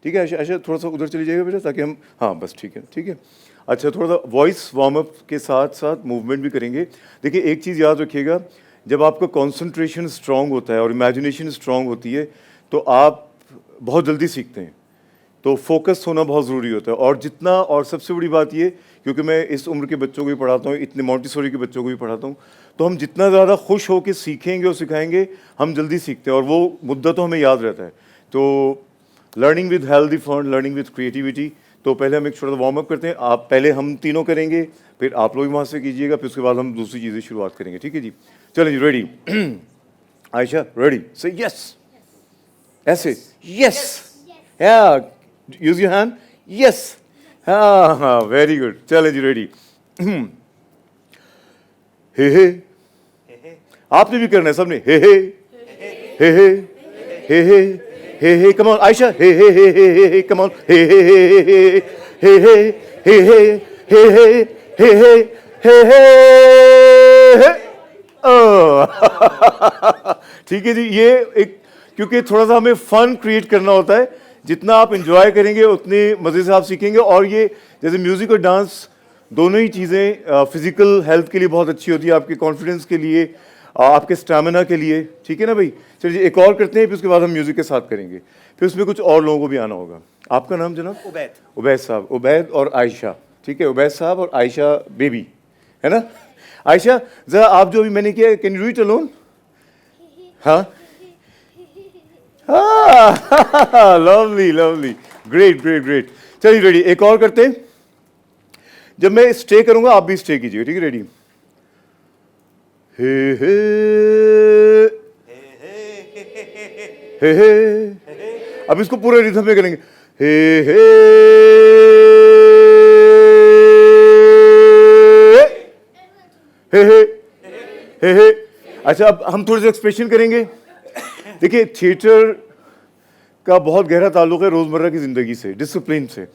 ठीक है आयशा, थोड़ा सा उधर चली जाएगा बेटा ताकि हम, हाँ बस ठीक है ठीक है। अच्छा, थोड़ा सा वॉइस वार्म अप के साथ साथ मूवमेंट भी करेंगे। देखिए एक चीज़ याद रखिएगा, जब आपका कंसंट्रेशन स्ट्रांग होता है और इमेजिनेशन स्ट्रांग होती है तो आप बहुत जल्दी सीखते हैं। तो फोकस होना बहुत ज़रूरी होता है। और जितना, और सबसे बड़ी बात ये, क्योंकि मैं इस उम्र के बच्चों को भी पढ़ाता हूँ, इतने मॉन्टेसरी के बच्चों को भी पढ़ाता हूँ, तो हम जितना ज़्यादा खुश होकर सीखेंगे और सिखाएंगे हम जल्दी सीखते हैं और वो मुद्दा तो हमें याद रहता है। तो learning with healthy fun, learning with creativity. तो पहले हम एक छोटा सा वार्म अप करते हैं। आप पहले, हम तीनों करेंगे, फिर आप लोग भी वहाँ से कीजिएगा, फिर उसके बाद हम दूसरी चीज़ें शुरुआत करेंगे। ठीक है जी, चलें जी, रेडी? आयशा रेडी? से यस, ऐसे यस, या यूज योर हैंड, यस, हाँ हाँ, वेरी गुड। चलें जी, रेडी? हे हे, आपने भी करना है सबने। हे हे हे हे हे हे hey hey come on Aisha, hey hey hey hey hey hey come on, hey hey hey hey hey hey hey hey hey hey hey hey hey hey। ठीक है जी, ये एक, क्योंकि थोड़ा सा हमें फन क्रिएट करना होता है, जितना आप इंजॉय करेंगे उतने मज़े से आप सीखेंगे। और ये जैसे म्यूज़िक और डांस दोनों ही चीज़ें फिजिकल हेल्थ के लिए बहुत अच्छी होती है, आपके कॉन्फिडेंस के लिए, आपके स्टैमिना के लिए। ठीक है ना भाई? चलिए एक और करते हैं, फिर उसके बाद हम म्यूज़िक के साथ करेंगे, फिर उसमें कुछ और लोगों को भी आना होगा। आपका नाम जनाब? उबैद। उबैद साहब, उबैद और आयशा। ठीक है, उबैद साहब और आयशा बेबी, है ना? आयशा ज़रा आप जो अभी मैंने किया, can you do it alone? हाँ हाँ, lovely lovely, great great great. चलिए रेडी, एक और करते हैं। जब मैं स्टे करूंगा आप भी स्टे कीजिए, ठीक है? रेडी? हे हे हे हे, अब इसको पूरे रिदम में करेंगे। हे हे हे हे हे। अच्छा, अब हम थोड़े से एक्सप्रेशन करेंगे। देखिए थिएटर का बहुत गहरा ताल्लुक है रोज़मर्रा की ज़िंदगी से, डिसिप्लिन से।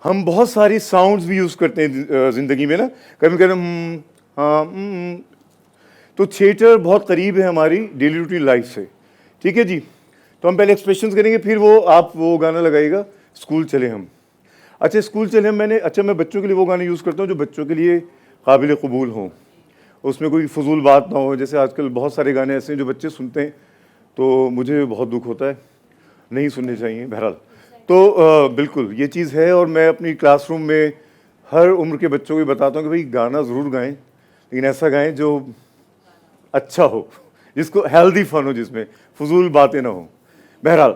हम बहुत सारी साउंड्स भी यूज़ करते हैं ज़िंदगी में ना, कभी कभी हाँ, तो थिएटर बहुत करीब है हमारी डेली रूटीन लाइफ से। ठीक है जी, तो हम पहले एक्सप्रेशंस करेंगे, फिर वो आप वो गाना लगाइएगा, स्कूल चले हम। अच्छा, स्कूल चले हम मैं बच्चों के लिए वो गाने यूज़ करता हूँ जो बच्चों के लिए काबिल कबूल हों, उसमें कोई फजूल बात ना हो। जैसे आजकल बहुत सारे गाने ऐसे हैं जो बच्चे सुनते हैं, तो मुझे बहुत दुख होता है, नहीं सुनने चाहिए। बहरहाल तो बिल्कुल ये चीज़ है, और मैं अपनी क्लासरूम में हर उम्र के बच्चों को बताता हूँ कि भाई गाना ज़रूर गाएं, लेकिन ऐसा गाएं जो अच्छा हो, जिसको हेल्दी फन हो, जिसमें फजूल बातें ना हो। बहरहाल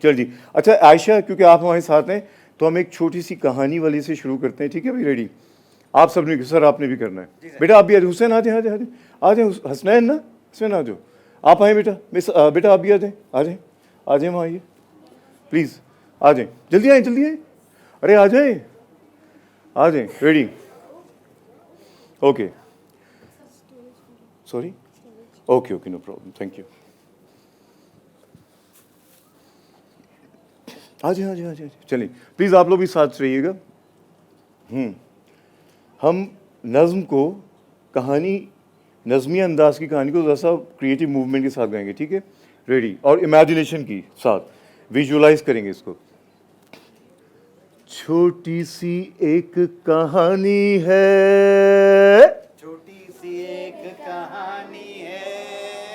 चल जी। अच्छा आयशा, क्योंकि आप हमारे साथ हैं तो हम एक छोटी सी कहानी वाली से शुरू करते हैं। ठीक है भाई? रेडी? आप सब ने, सर आपने भी करना है। बेटा आप भी आ जाए, हुसैन आ जाए, आ जाए आ जाए, हसनैन ना, हुसैन आ जाओ, आप आए बेटा, बेटा आप भी आ जाए, आ जाए आ जाए, वहाँ आइए प्लीज़, आ जाए, जल्दी आए जल्दी आए, अरे आ जाए आ जाए। Ready? Okay, sorry, okay okay, no problem, thank you. आ जाए आ जाए आ जाए, चलिए प्लीज़ आप लोग भी साथ रहिएगा। हम नज़्म को, कहानी, नज़मी अंदाज की कहानी को जैसा क्रिएटिव मूवमेंट के साथ गाएंगे। ठीक है? रेडी? और इमेजिनेशन की साथ विजुअलाइज करेंगे इसको। छोटी सी एक कहानी है, छोटी सी एक कहानी है,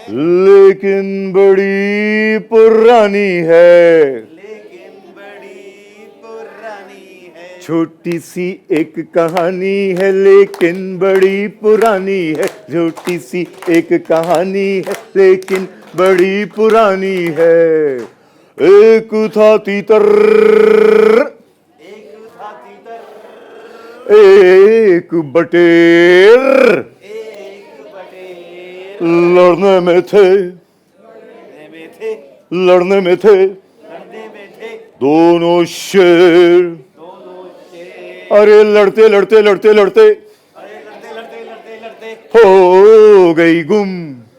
लेकिन बड़ी पुरानी है, लेकिन बड़ी पुरानी है। छोटी सी एक कहानी है लेकिन बड़ी पुरानी है, छोटी सी एक कहानी है लेकिन बड़ी पुरानी है। एक था तीतर, एक था तीतर, एक बटेर, एक बटेर, लड़ने में थे, लड़ने में थे, लड़ने में थे, लड़ने में थे, दोनों शेर। दोनों शेर, अरे लड़ते लड़ते लड़ते लड़ते अरे लड़ते लड़ते लड़ते लड़ते हो गई गुम,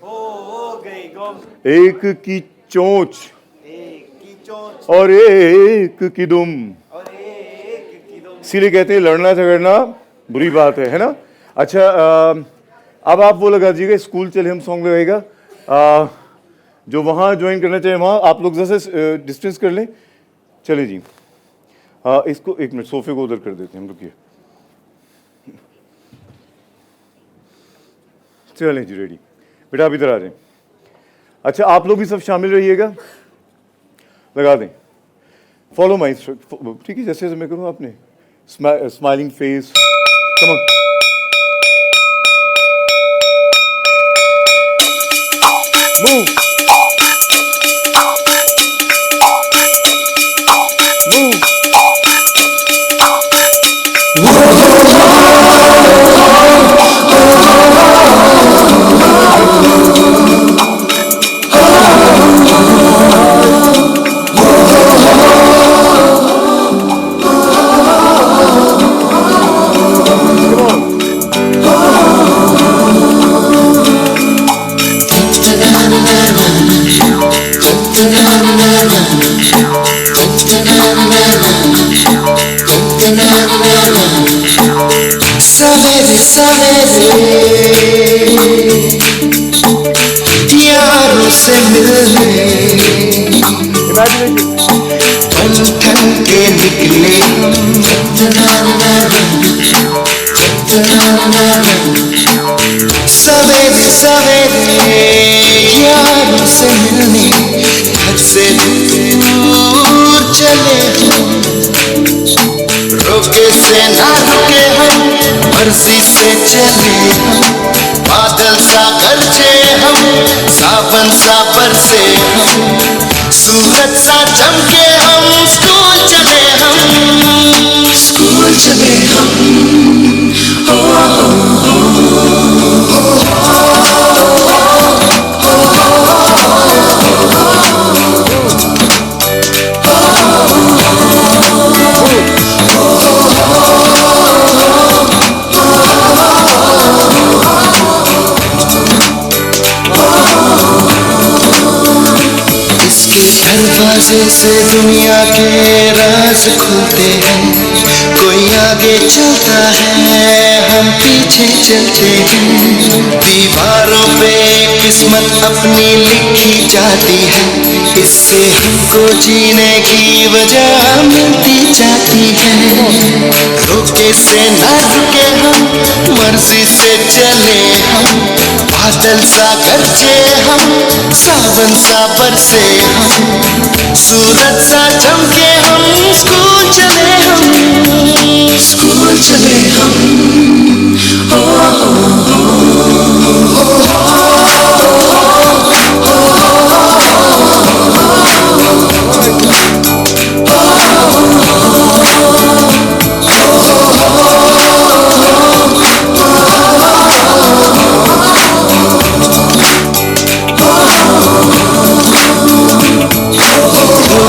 हो गई गुम। एक की चोंच, एक की चोंच और एक की दुम। और एक की दो। इसीलिए कहते हैं लड़ना झगड़ना बुरी बात है ना। अच्छा अब आप वो लगा दीजिएगा, स्कूल चले हम सॉन्ग लगाएगा। जो वहाँ ज्वाइन करना चाहिए वहाँ आप लोग जैसे डिस्टेंस कर लें। चले जी। इसको एक मिनट सोफे को उधर कर देते हैं हम, रुकिए। चलें जी, रेडी बेटा, आप इधर आ जाएं। अच्छा आप लोग भी सब शामिल रहिएगा, लगा दें। फॉलो माई इंस्ट्रक्शन, ठीक है, जैसे जैसे मैं करूँ आपने smiling face. Come on. Move move. सवेरे सवेरे यारों से मिलने बन ठन के निकले सवेरे सवेरे यारों से मिलने घर से दूर चले हम, रोके से ना रुके हम, मर्जी से चले हम, बादल सा गरजे हम, सावन सा बरसे हम, सूरज सा चमके हम, स्कूल चले हम, स्कूल चले हम। दरवाजे से दुनिया के राज खुलते हैं, कोई आगे चलता है हम पीछे चलते हैं, दीवारों पे किस्मत अपनी लिखी जाती है, इससे हमको जीने की वजह मिलती जाती है, रोके से ना रुके हम, मर्जी से चले हम, बादल सा गरजे हम, सावन सा बरसे हम, सूरज सा चमके हम, स्कूल चले हम, स्कूल चले हम।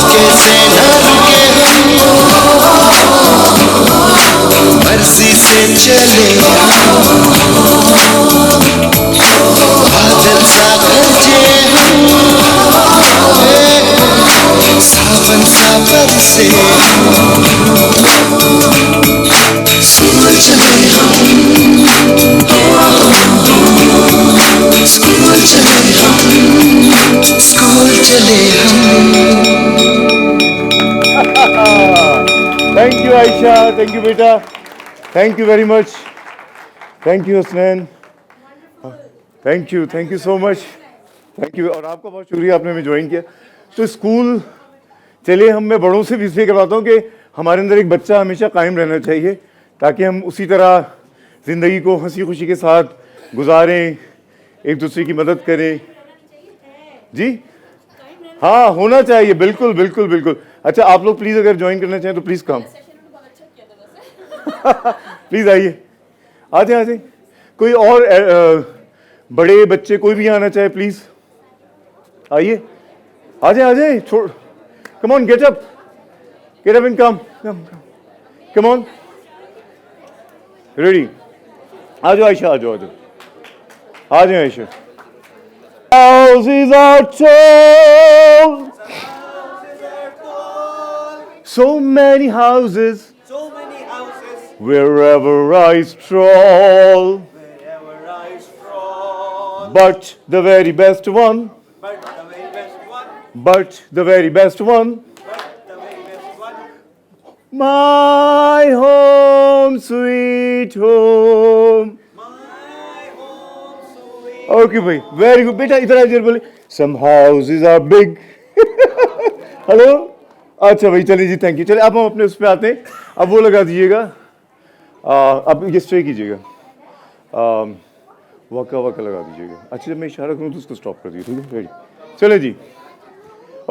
कैसे न रुके हम, मर्जी से चले हम, बादल सा गरजे हम, सावन सा बरसे हम, स्कूल चले हम, स्कूल चले हम, स्कूल चले हम। Thank you Ayesha, thank you बेटा, thank you very much, thank you Hasnain, thank you so much, thank you. और आपका बहुत शुक्रिया, आपने हमें ज्वाइन किया। तो स्कूल चलिए हम, मैं बड़ों से भी इसलिए करवाता हूँ कि हमारे अंदर एक बच्चा हमेशा कायम रहना चाहिए, ताकि हम उसी तरह ज़िंदगी को हंसी खुशी के साथ गुजारें, एक दूसरे की मदद करें। जी हाँ, होना चाहिए, बिल्कुल बिल्कुल बिल्कुल। अच्छा आप लोग प्लीज़ अगर ज्वाइन करना चाहें तो प्लीज़ कम, प्लीज़ आइए, आ जाए। कोई और बड़े बच्चे कोई भी आना चाहे प्लीज़ आइए, आ जाए। छोड़, come on, get up and come, come on, ready. आ जाओ आयशा, आ जाओ Ayesha. Houses are tall, So many houses So many houses wherever I stroll, wherever I stroll. but the very best one, But the very best one, but the very best one, but the very best one. my home, sweet home. My home sweet. Okay भाई, very good बेटा, इधर आ बोले सम houses are big. Hello, अच्छा भाई, चलिए जी, thank you. चलिए अब हम अपने उस पे आते हैं। अब वो लगा दीजिएगा, अब ये स्ट्रे कीजिएगा, वक्का वक्का लगा दीजिएगा। अच्छा, जब मैं इशारा करूँ तो उसको स्टॉप कर दीजिए, ठीक है? रेडी, चले जी।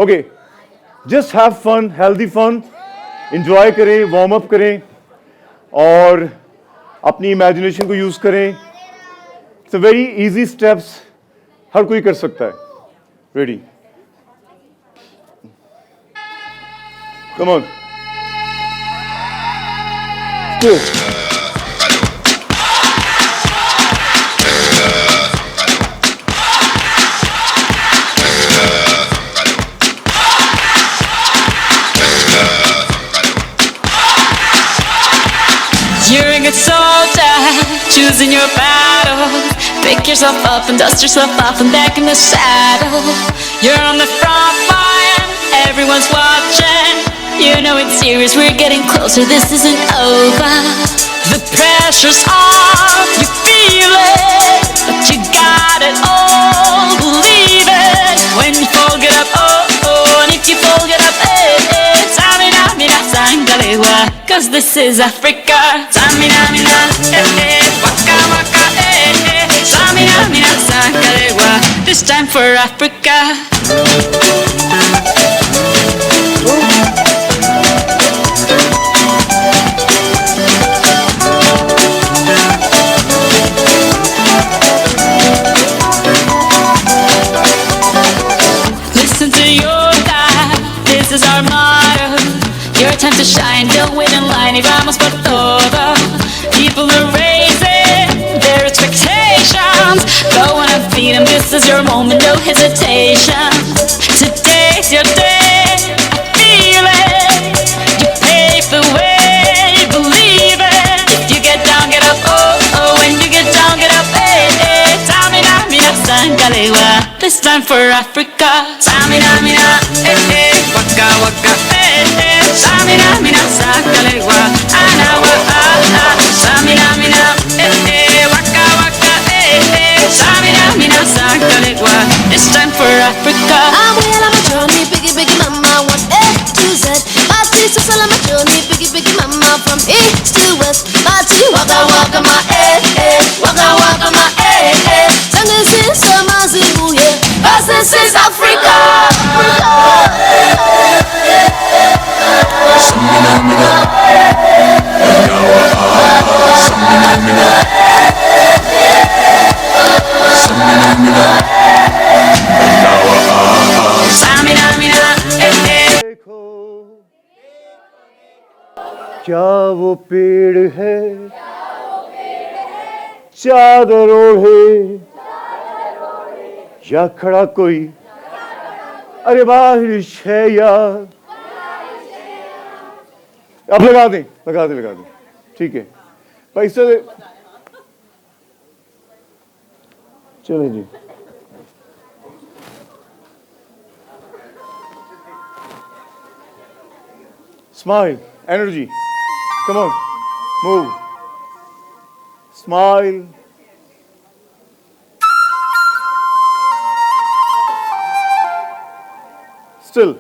Okay, just have fun, healthy fun, enjoy करें, वार्म अप करें और अपनी इमेजिनेशन को यूज़ करें। It's a very easy steps, हर कोई कर सकता है। Ready, come on, You're a good soldier, choosing your battle. Pick yourself up and dust yourself off and back in the saddle. You're on the front line, everyone's watching. You know it's serious, we're getting closer, this isn't over. The pressure's on, you feel it, but you got it all, believe it. When you fall, get up, oh, oh, and if you fall, get up, eh, eh. Samina, mina, sangalewa, cause this is Africa. Samina, mina, eh, eh, waka, waka, eh, eh. Samina, mina, sangalewa, this time for Africa. Listen to your God, this is our motto. Your time to shine, don't wait in line y vamos por todo. People are raising their expectations. Go on and feed them, this is your moment, no hesitation. Today's your day, I feel it. You pave the way, believe it. If you get down, get up, oh, oh. When you get down, get up, eh, eh. Samina, mina, sangalewa, this time for Africa. Samina, mina, eh, eh. Waka, waka, eh, eh. Samina, mina, sangalewa, anawa, ah, ah. Samina, mina, eh, eh. Waka, waka, eh, eh. Samina, mina, sangalewa, this time for Africa. I'm well on my journey, biggie, biggie mama, one A to Z. My sister's all on my journey, biggie, biggie mama, from east to west. My tea, waka, waka, my waka, waka, my Sangin sin sama zimu, yeah. Cause this is Africa. Samina, mina, eh, eh. देखो क्या वो पेड़ है, चादर ओढ़े या खड़ा कोई, अरे बारिश है या। अब लगा दें, लगा दें, लगा दें, ठीक है भाई। चले जी। Smile, energy. Come on, move. Smile. Still.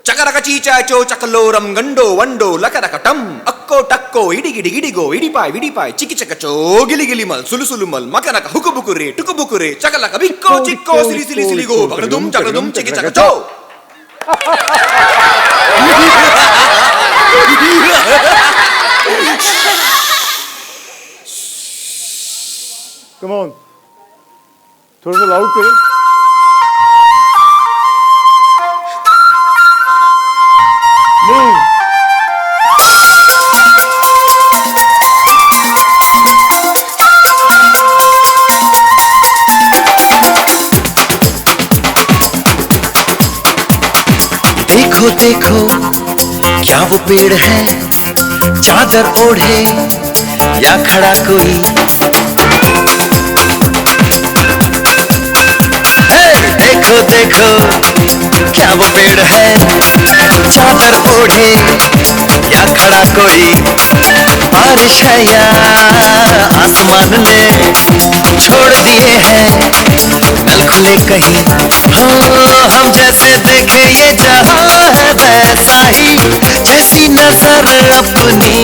చకరక చీచాచో చకలోరం గండో వండో లకరకటం అక్కో టక్కో ఇడిగిడి ఇడిగో ఇడిపాయ్ విడిపాయ్ చికిచకచో గిలిగిలిమల్ సులుసులుమల్ మకనక హుకుబుకురే టుకుబుకురే చకలక బిక్కో చిక్కో సిలి సిలి సిలిగో బగడుం చగడుం చికిచకచో. Come on. थोड़ा सा लाउड करें। Move. देखो देखो क्या वो पेड़ है, चादर ओढ़े या खड़ा कोई। देखो देखो क्या वो पेड़ है, चादर ओढ़े या खड़ा कोई। बारिश है या आसमान ने छोड़ दिए हैं नल खुले कहीं। हो हम जैसे देखे ये जहां है वैसा ही, जैसी नजर अपनी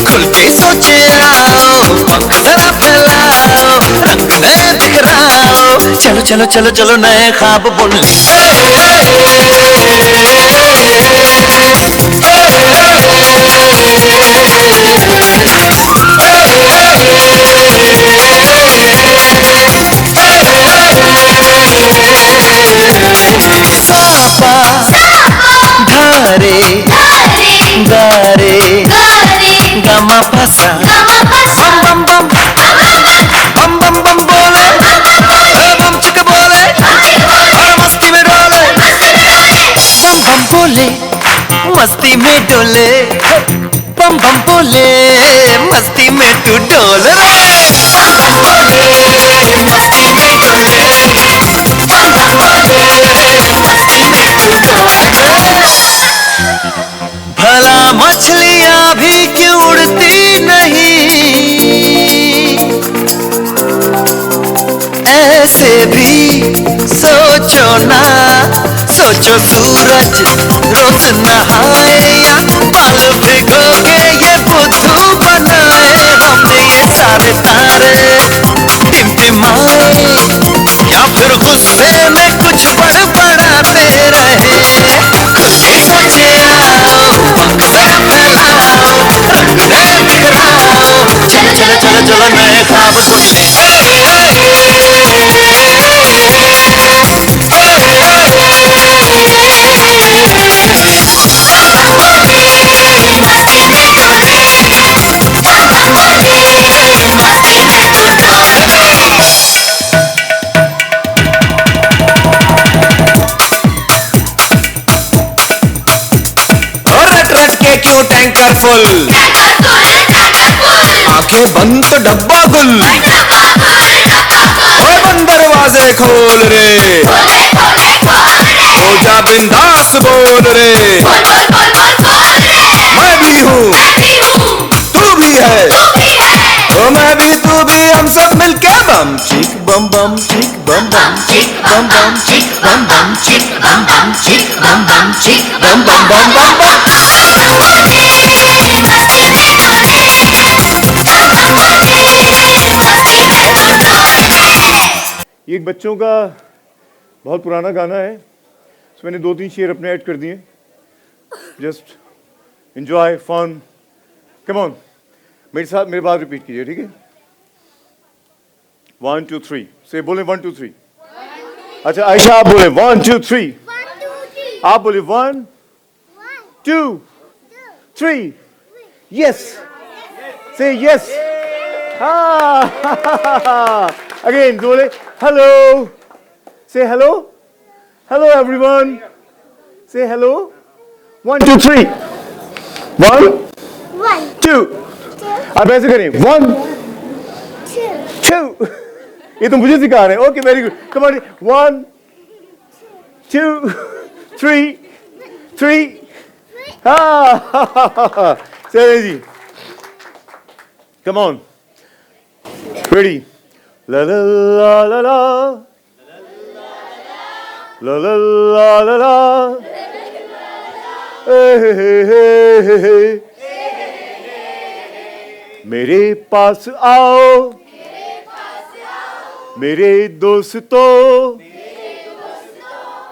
खुल के सोचे आओ, पंख जरा फैलाओ, रंग नए बिखराओ। चलो चलो चलो चलो नए ख्वाब बुन ले। सापा धारे गारे गमा फसा बम बम बम बम बम बम बोले, बम चिक बोले और मस्ती में डोले। बम बम बोले मस्ती में डोले, बम बम बोले मस्ती में तू डोल रे। भला मछलियां भी क्यों उड़ती नहीं, ऐसे भी सोचो ना। सोचो सूरज रोज नहाए या बाल भिगोगे ये बुद्धू बनाए। हमने ये सारे तारे टिमटिमाए या फिर गुस्से में कुछ बड़बड़ाते रहे। खुल के सोचे आओ, पंख जरा फैलाओ, रंग नए बिखराओ। चलो चलो चलो चलो नए ख्वाब बुन ले। क्यों टैंकर फुल, आंखें बंद तो डब्बा गुल। ओए बंद दरवाजे खोल रे, हो जा बिंदास बोल रे। मैं भी हूँ तू भी है, ओ मैं भी तू भी, हम सब मिलके बम चिक बम बम चिक बम बम चिक बम बम चिक बम बम चिक बम बम चिक बम बम चिक बम बम बम बम बम। ये एक बच्चों का बहुत पुराना गाना है, तो मैंने 2-3 शेर अपने ऐड कर दिए। Just enjoy fun, come on, मेरे साथ मेरे बात रिपीट कीजिए, ठीक है? 1 2 3 से बोले 1 2 3। अच्छा आयशा आप बोले 1 2 3, आप बोले 1 2 3, यस से यस। हाँ अगेन बोले हेलो, से हेलो, हेलो एवरीवन, से हेलो। 1 2 3, 1 2, आप ऐसे करें 1 2। ये तो मुझे सिखा रहे हैं, okay very good, come on 1 2 3 3। हाँ चलिए जी, come on, ready. La la la la la, la la la la la, hey hey hey, मेरे पास आओ मेरे दोस्तों,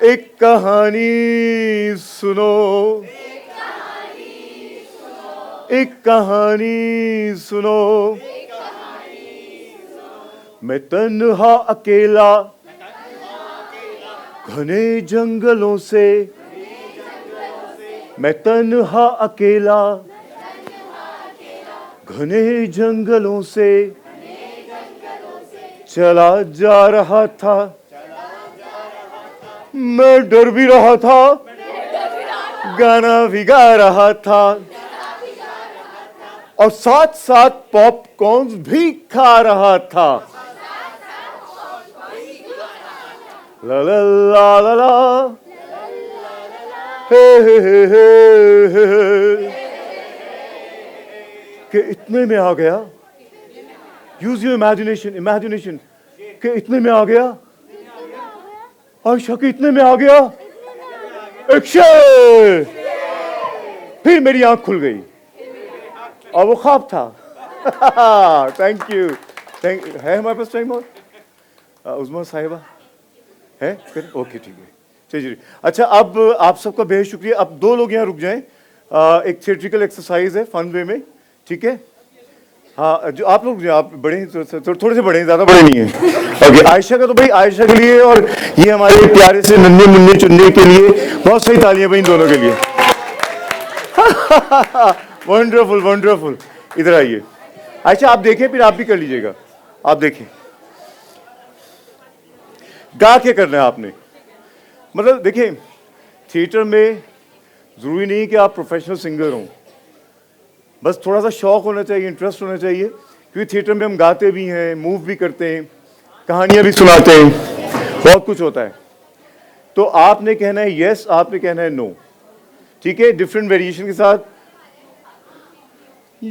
एक कहानी सुनो, एक कहानी सुनो। मैं तन्हा अकेला घने जंगलों से, मैं तन्हा अकेला घने जंगलों से चला जा रहा था। मैं डर भी रहा था, गाना भी गा रहा था, और साथ साथ पॉपकॉर्न भी खा रहा था। ला ला ला ला ला, हे हे हे हे हे, कि इतने में आ गया। यूज योर इमेजिनेशन, इमेजिनेशन, कि इतने में आ गया। आयशा के इतने में आ गया। एक्शन। फिर मेरी आंख खुल गई और वो ख्वाब था। थैंक यू, है हमारे पास टाइम और? उस्मा साहिबा है? ओके ठीक है, चलिए। अच्छा, अब आप सबका बेहद शुक्रिया। अब 2 लोग यहाँ रुक जाएं। एक थिएट्रिकल एक्सरसाइज है फन वे में, ठीक है? हाँ, जो आप लोग जो आप बड़े हैं, थोड़े से बड़े हैं, ज़्यादा बड़े नहीं हैं। ओके, आयशा का तो भाई आयशा के लिए, और ये हमारे प्यारे से नन्हे मुन्ने चुन्ने के लिए बहुत सही तालियां भाई इन दोनों के लिए। Wonderful wonderful. इधर आइए आयशा, आप देखें फिर आप भी कर लीजिएगा। आप देखें, गा के करना है आपने। मतलब देखिए, थिएटर में ज़रूरी नहीं कि आप प्रोफेशनल सिंगर हों, बस थोड़ा सा शौक होना चाहिए, इंटरेस्ट होना चाहिए। क्योंकि थिएटर में हम गाते भी हैं, मूव भी करते हैं, कहानियाँ भी सुनाते हैं, बहुत कुछ होता है। तो आपने कहना है यस, आपने कहना है नो, ठीक है? डिफरेंट वेरिएशन के साथ। Yes,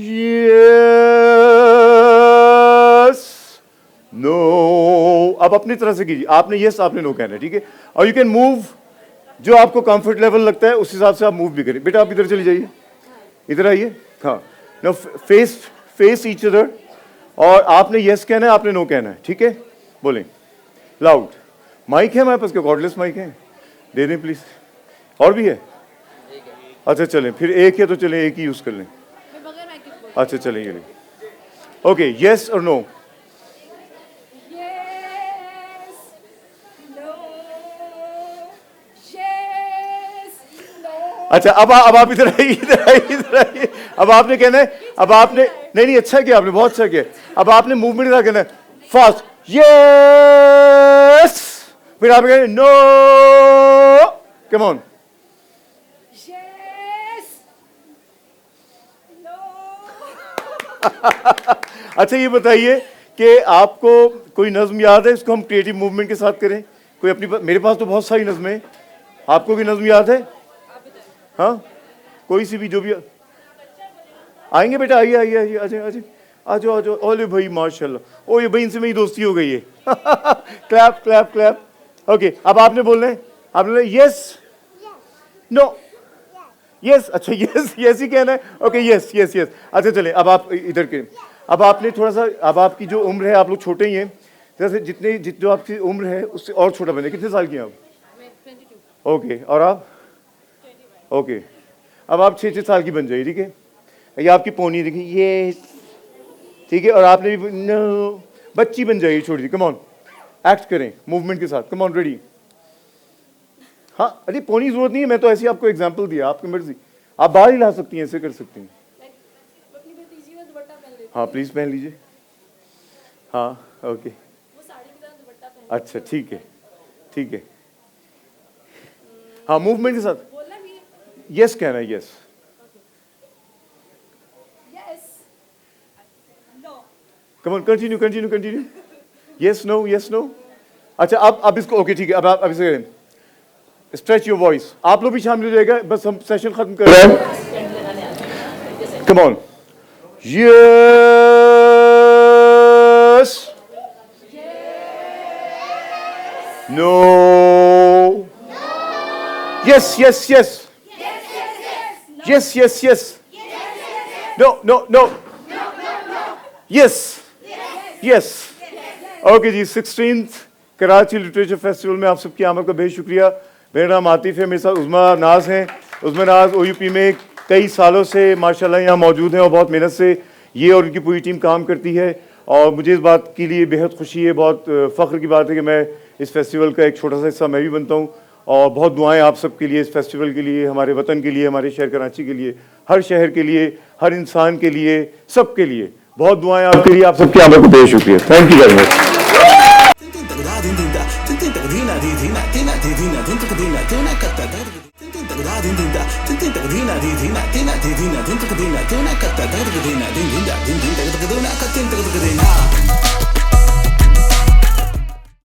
no. अब अपनी तरह से कीजिए, आपने यस, आपने नो कहना है, ठीक है? और यू कैन मूव, जो आपको कंफर्ट लेवल लगता है उस हिसाब से आप मूव भी करें। बेटा आप इधर चली जाइए, इधर आइए। हाँ, नो, फेस ईच अदर, और आपने यस कहना है, आपने नो कहना है, ठीक है? बोलें लाउड। माइक है हमारे पास, क्या कॉर्डलेस माइक है? दे दें प्लीज। और भी है? अच्छा चलें, फिर एक है तो चलें, एक ही यूज कर लें। अच्छा चलें, ये ओके। यस और नो? अच्छा, अब आप इधर आइए, इधर आइए, इधर आइए। अब आपने कहना है, अब आपने नहीं अच्छा किया आपने, बहुत अच्छा किया। अब आपने मूवमेंट का कहना है फास्ट, यस, फिर आप कहना नो, कम ऑन। अच्छा ये बताइए कि आपको कोई नज्म याद है? इसको हम क्रिएटिव मूवमेंट के साथ करें। कोई अपनी मेरे पास तो बहुत सारी नज्में हैं, आपको भी नज्म याद है? हाँ, कोई सी भी, जो भी। आएंगे बेटा, आइए आइए आइए, आ जाओ आ जाओ आ जाओ। ओले भाई माशाल्लाह, ओ ये भाई इनसे मेरी दोस्ती हो गई है। Clap clap clap. ओके, अब आपने बोलना है, आपने यस नो यस। अच्छा यस, यस ही कहना है। Okay yes yes yes. अच्छा चले, अब आप इधर के, अब आपने थोड़ा सा, अब आपकी जो उम्र है, आप लोग छोटे ही हैं, जैसे जितने जो आपकी उम्र है उससे और छोटा बने। कितने साल की हैं आप? ओके, और आप? ओके, अब आप 6 साल की बन जाइए, ठीक है? ये आपकी पोनी देखिए, ये ठीक है? और आपने भी नो, बच्ची बन जाइए छोटी सी। कम ऑन, एक्ट करें मूवमेंट के साथ। कम ऑन, रेडी? हाँ, अरे पोनी जरूरत नहीं है, मैं तो ऐसी आपको एग्जांपल दिया, आपकी मर्जी। आप बाहर ही ला सकती हैं, ऐसे कर सकती हैं। हाँ प्लीज पहन लीजिए। हाँ ओके, अच्छा ठीक है ठीक है। हाँ, मूवमेंट के साथ यस कहना है, yes. Come on, continue continue continue. Yes no yes no. अच्छा अब इसको, ओके ठीक है, अब आप इसे करें, स्ट्रेच योर वॉइस। आप लोग भी शामिल हो जाएगा, बस हम सेशन खत्म कर रहे हैं। Come on, yes no yes yes yes yes yes yes no no no yes yes okay जी। 16th कराची लिटरेचर फेस्टिवल में आप सबकी आमद का बेहद शुक्रिया। मेरा नाम आतिफ है, मेरे साथ उस्मा नाज हैं। उस्मा नाज ओयूपी में कई सालों से माशाल्लाह यहाँ मौजूद हैं और बहुत मेहनत से ये और उनकी पूरी टीम काम करती है। और मुझे इस बात के लिए बेहद खुशी है, बहुत फ़ख्र की बात है कि मैं इस फेस्टिवल का एक छोटा सा हिस्सा मैं भी बनता हूँ। और बहुत दुआएं आप सबके लिए, इस फेस्टिवल के लिए, हमारे वतन के लिए, हमारे शहर कराची के लिए, हर शहर के लिए, हर इंसान के लिए, सबके लिए बहुत दुआएं आपके लिए। आप सबकी आमद को बेहद शुक्रिया। Thank you very much. da din din da din din tak dina di dina dina di dina din tak dina dina ka ta tak dina din din da din din tak dina ka tin tak dina